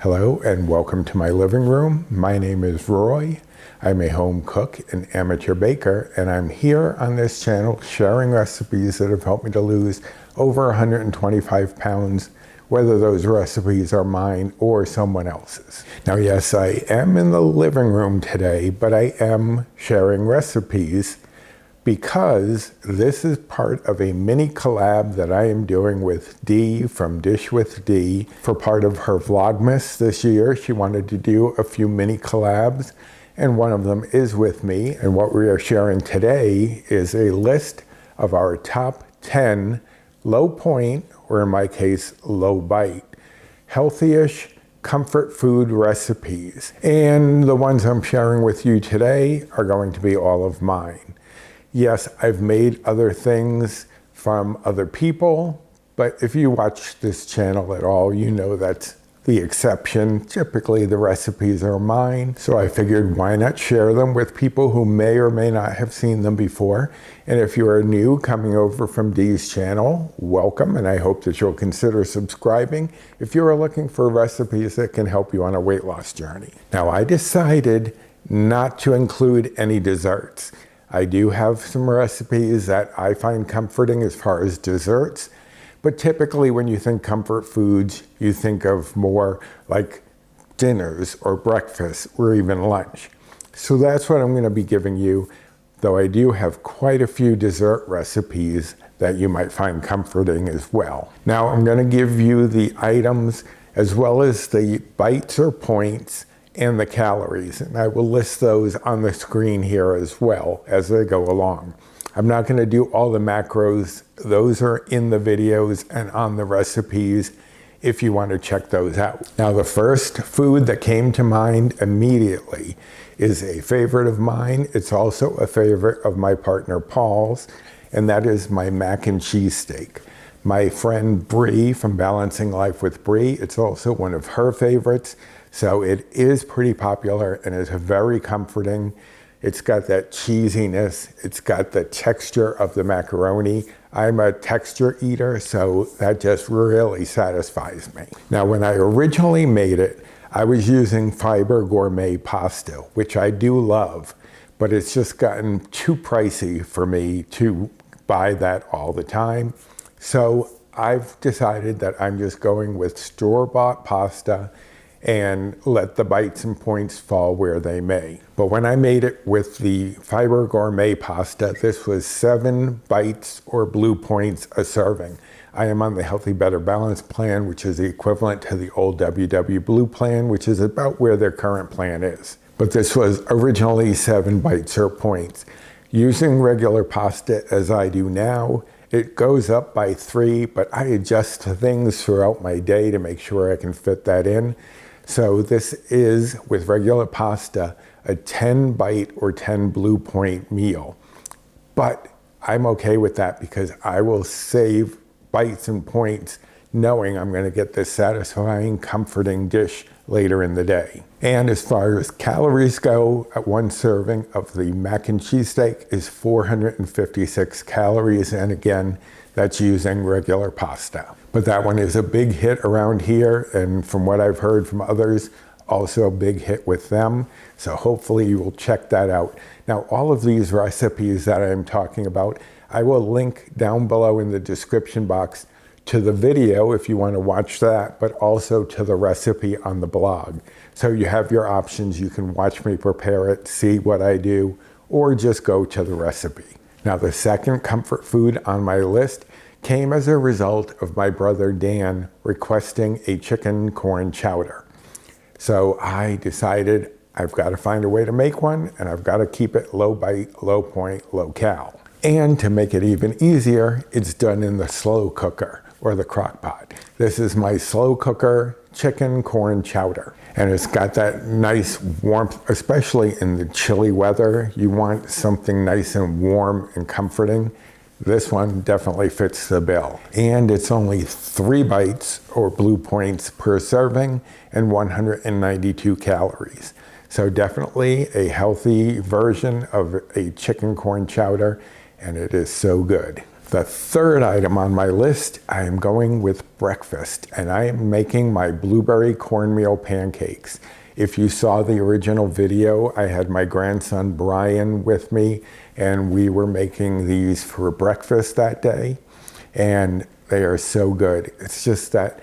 Hello and welcome to my living room. My name is Roy. I'm a home cook and amateur baker, and I'm here on this channel sharing recipes that have helped me to lose over 125 pounds, whether those recipes are mine or someone else's. Now, yes, I am in the living room today, but I am sharing recipes because this is part of a mini collab that I am doing with Dee from Dish with Dee. For part of her Vlogmas this year, she wanted to do a few mini collabs, and one of them is with me. And what we are sharing today is a list of our top 10 low point, or in my case, low bite, healthy-ish comfort food recipes. And the ones I'm sharing with you today are going to be all of mine. Yes, I've made other things from other people, but if you watch this channel at all, you know that's the exception. Typically, the recipes are mine, so I figured why not share them with people who may or may not have seen them before. And if you are new coming over from Dee's channel, welcome, and I hope that you'll consider subscribing if you are looking for recipes that can help you on a weight loss journey. Now, I decided not to include any desserts. I do have some recipes that I find comforting as far as desserts, but typically when you think comfort foods, you think of more like dinners or breakfast or even lunch. So that's what I'm going to be giving you, though I do have quite a few dessert recipes that you might find comforting as well. Now I'm going to give you the items as well as the bites or points and the calories, and I will list those on the screen here as well as they go along. I'm not going to do all the macros. Those are in the videos and on the recipes if you want to check those out. Now, the first food that came to mind immediately is a favorite of mine. It's also a favorite of my partner Paul's, and that is my mac and cheese steak. My friend Bree from Balancing Life with Bree, it's also one of her favorites. So it is pretty popular and is very comforting. It's got that cheesiness. It's got the texture of the macaroni. I'm a texture eater, so that just really satisfies me. Now, when I originally made it, I was using Fiber Gourmet pasta, which I do love, but it's just gotten too pricey for me to buy that all the time. So I've decided that I'm just going with store-bought pasta and let the bites and points fall where they may. But when I made it with the Fiber Gourmet pasta, this was 7 bites or blue points a serving. I am on the Healthy Better Balance plan, which is the equivalent to the old WW Blue plan, which is about where their current plan is. But this was originally 7 bites or points. Using regular pasta as I do now, it goes up by 3, but I adjust things throughout my day to make sure I can fit that in. So this is, with regular pasta, a 10 bite or 10 blue point meal. But I'm okay with that because I will save bites and points knowing I'm going to get this satisfying, comforting dish later in the day. And as far as calories go, one serving of the mac and cheese steak is 456 calories. And again, that's using regular pasta. But that one is a big hit around here, and from what I've heard from others, also a big hit with them. So hopefully you will check that out. Now, all of these recipes that I'm talking about, I will link down below in the description box to the video if you want to watch that, but also to the recipe on the blog. So you have your options. You can watch me prepare it, see what I do, or just go to the recipe. Now, the second comfort food on my list came as a result of my brother Dan requesting a chicken corn chowder. So I decided I've got to find a way to make one, and I've got to keep it low bite, low point, low cal. And to make it even easier, it's done in the slow cooker or the crock pot. This is my slow cooker chicken corn chowder. And it's got that nice warmth, especially in the chilly weather. You want something nice and warm and comforting. This one definitely fits the bill. And it's only 3 bites or blue points per serving and 192 calories. So definitely a healthy version of a chicken corn chowder, and it is so good. The third item on my list, I am going with breakfast, and I am making my blueberry cornmeal pancakes. If you saw the original video, I had my grandson Brian with me, and we were making these for breakfast that day, and they are so good. It's just that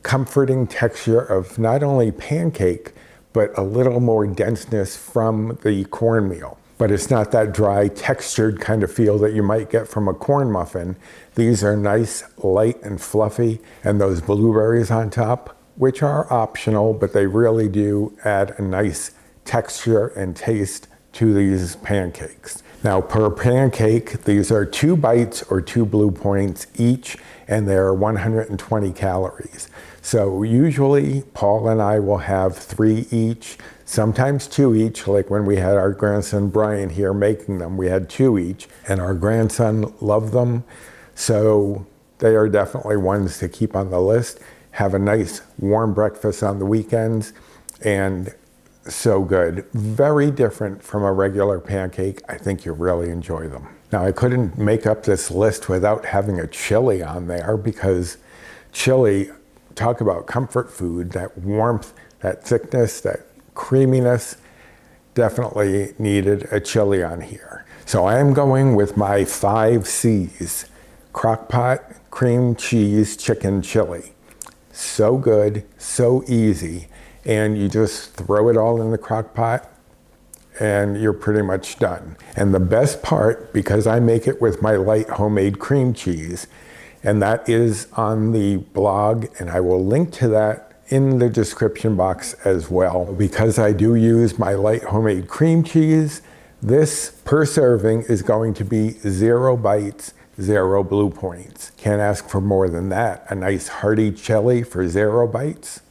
comforting texture of not only pancake, but a little more denseness from the cornmeal. But it's not that dry, textured kind of feel that you might get from a corn muffin. These are nice, light, and fluffy, and those blueberries on top, which are optional, but they really do add a nice texture and taste to these pancakes. Now, per pancake, these are 2 bites or 2 blue points each, and they're 120 calories. So usually, Paul and I will have 3 each, sometimes 2 each, like when we had our grandson Brian here making them, we had 2 each, and our grandson loved them. So they are definitely ones to keep on the list. Have a nice warm breakfast on the weekends, and so good. Very different from a regular pancake. I think you'll really enjoy them. Now, I couldn't make up this list without having a chili on there, because chili, talk about comfort food, that warmth, that thickness, that creaminess, definitely needed a chili on here. So I am going with my 5 C's, crock-pot, cream cheese, chicken chili. So good, so easy, and you just throw it all in the crock pot and you're pretty much done. And the best part, because I make it with my light homemade cream cheese, and that is on the blog, and I will link to that in the description box as well. Because I do use my light homemade cream cheese, this per serving is going to be 0 bites, 0 blue points. Can't ask for more than that. A nice hearty chili for 0 bites,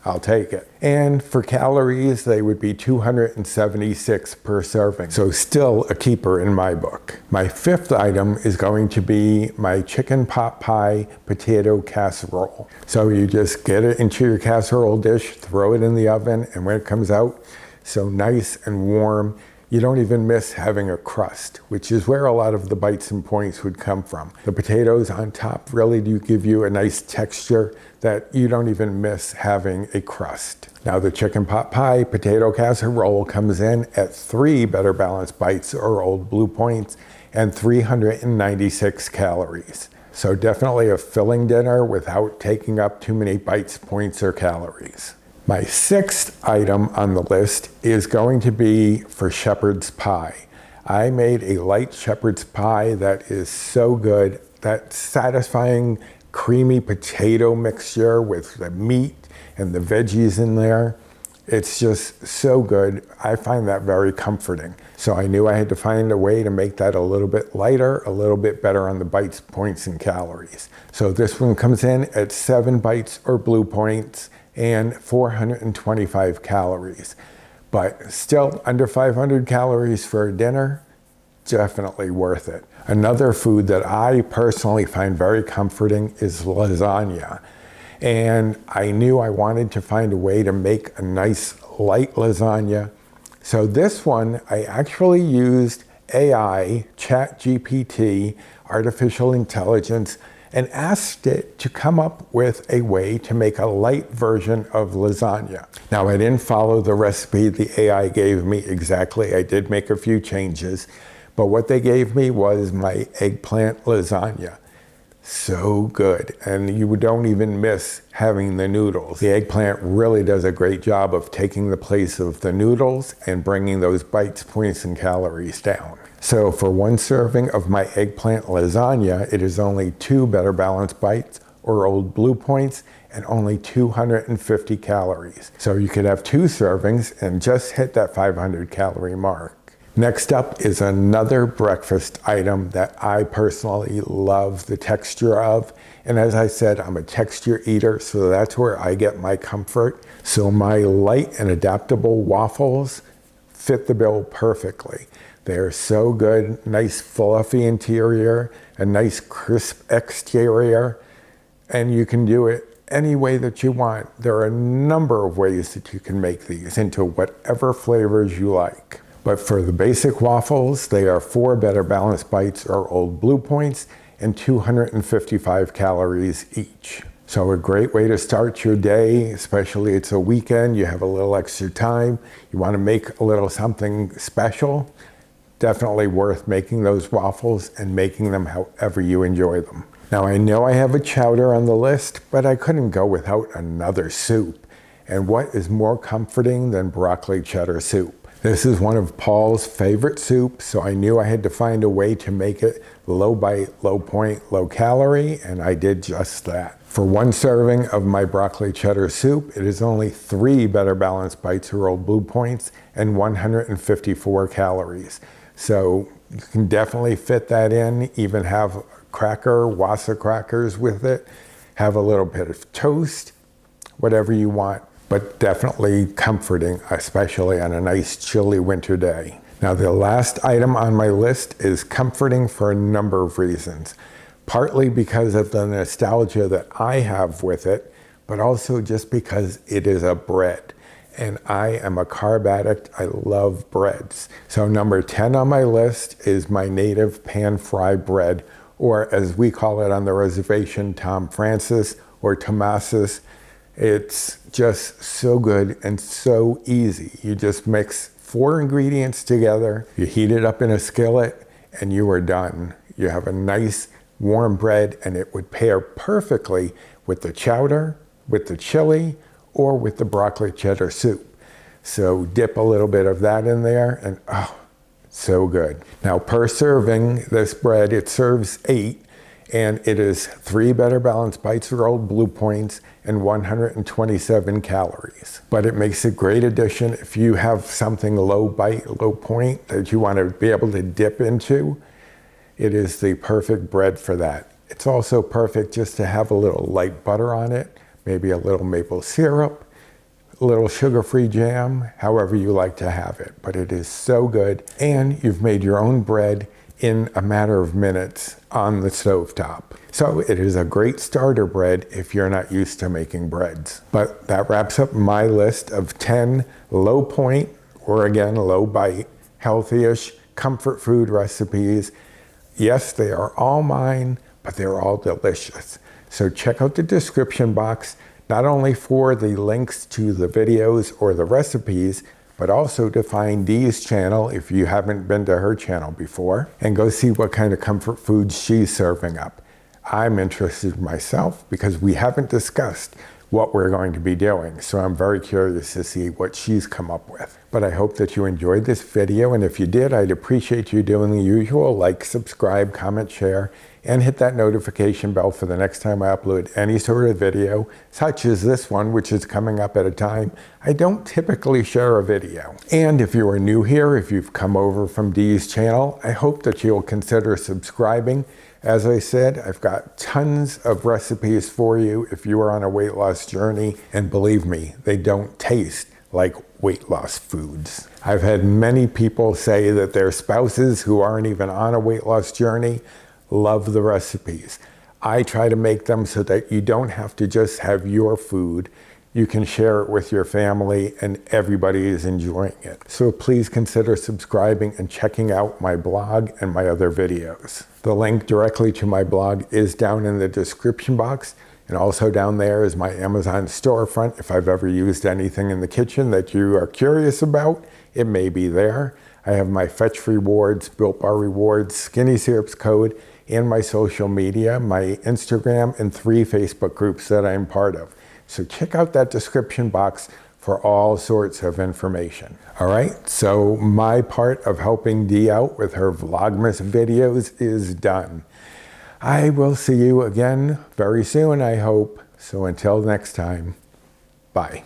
I'll take it. And for calories, they would be 276 per serving. So still a keeper in my book. My 5th item is going to be my chicken pot pie potato casserole. So you just get it into your casserole dish, throw it in the oven, and when it comes out, so nice and warm, you don't even miss having a crust, which is where a lot of the bites and points would come from. The potatoes on top really do give you a nice texture that you don't even miss having a crust. Now, the chicken pot pie potato casserole comes in at 3 Better Balanced bites or Old Blue Points and 396 calories. So definitely a filling dinner without taking up too many bites, points, or calories. My 6th item on the list is going to be for shepherd's pie. I made a light shepherd's pie that is so good. That satisfying creamy potato mixture with the meat and the veggies in there. It's just so good. I find that very comforting. So I knew I had to find a way to make that a little bit lighter, a little bit better on the bites, points, and calories. So this one comes in at 7 bites or blue points and 425 calories. But still under 500 calories for a dinner, definitely worth it. Another food that I personally find very comforting is lasagna. And I knew I wanted to find a way to make a nice light lasagna. So this one, I actually used AI, ChatGPT, artificial intelligence, and asked it to come up with a way to make a light version of lasagna. Now, I didn't follow the recipe the AI gave me exactly. I did make a few changes, but what they gave me was my eggplant lasagna. So good, and you don't even miss having the noodles. The eggplant really does a great job of taking the place of the noodles and bringing those bites, points, and calories down. So for 1 serving of my eggplant lasagna, it is only 2 Better Balanced bites or Old Blue Points and only 250 calories. So you could have 2 servings and just hit that 500 calorie mark. Next up is another breakfast item that I personally love the texture of. And as I said, I'm a texture eater, so that's where I get my comfort. So my light and adaptable waffles fit the bill perfectly. They're so good, nice fluffy interior, a nice crisp exterior, and you can do it any way that you want. There are a number of ways that you can make these into whatever flavors you like. But for the basic waffles, they are 4 Better Balanced bites or Old Blue Points and 255 calories each. So a great way to start your day, especially it's a weekend, you have a little extra time, you want to make a little something special. Definitely worth making those waffles and making them however you enjoy them. Now I know I have a chowder on the list, but I couldn't go without another soup. And what is more comforting than broccoli cheddar soup? This is one of Paul's favorite soups, so I knew I had to find a way to make it low bite, low point, low calorie, and I did just that. For one serving of my broccoli cheddar soup, it is only 3 Better Balanced Bites rolled Blue Points and 154 calories. So you can definitely fit that in, even have cracker, Wassa crackers with it, have a little bit of toast, whatever you want, but definitely comforting, especially on a nice chilly winter day. Now the last item on my list is comforting for a number of reasons, partly because of the nostalgia that I have with it, but also just because it is a bread. And I am a carb addict. I love breads. So number 10 on my list is my native pan-fry bread, or as we call it on the reservation, Tom Francis or Tomasis. It's just so good and so easy. You just mix 4 ingredients together, you heat it up in a skillet, and you are done. You have a nice warm bread, and it would pair perfectly with the chowder, with the chili, or with the broccoli cheddar soup. So dip a little bit of that in there and oh, so good. Now per serving, this bread, it serves 8 and it is 3 Better Balanced Bites rolled Blue Points and 127 calories. But it makes a great addition if you have something low bite, low point that you want to be able to dip into. It is the perfect bread for that. It's also perfect just to have a little light butter on it, maybe a little maple syrup, a little sugar-free jam, however you like to have it. But it is so good, and you've made your own bread in a matter of minutes on the stovetop. So it is a great starter bread if you're not used to making breads. But that wraps up my list of 10 low point, or again, low bite, healthy-ish comfort food recipes. Yes, they are all mine, but they're all delicious. So check out the description box, not only for the links to the videos or the recipes, but also to find Dee's channel if you haven't been to her channel before, and go see what kind of comfort foods she's serving up. I'm interested myself because we haven't discussed what we're going to be doing, so I'm very curious to see what she's come up with. But I hope that you enjoyed this video, and if you did, I'd appreciate you doing the usual, like, subscribe, comment, share, and hit that notification bell for the next time I upload any sort of video, such as this one, which is coming up at a time I don't typically share a video. And if you are new here, if you've come over from Dee's channel, I hope that you'll consider subscribing. As I said, I've got tons of recipes for you if you are on a weight loss journey, and believe me, they don't taste like weight loss foods. I've had many people say that their spouses who aren't even on a weight loss journey love the recipes. I try to make them so that you don't have to just have your food. You can share it with your family and everybody is enjoying it. So please consider subscribing and checking out my blog and my other videos. The link directly to my blog is down in the description box, and also down there is my Amazon storefront. If I've ever used anything in the kitchen that you are curious about, it may be there. I have my Fetch Rewards, Built Bar Rewards, Skinny Syrups code, and my social media, my Instagram, and 3 Facebook groups that I'm part of. So check out that description box for all sorts of information. All right, so my part of helping Dee out with her Vlogmas videos is done. I will see you again very soon, I hope. So until next time, bye.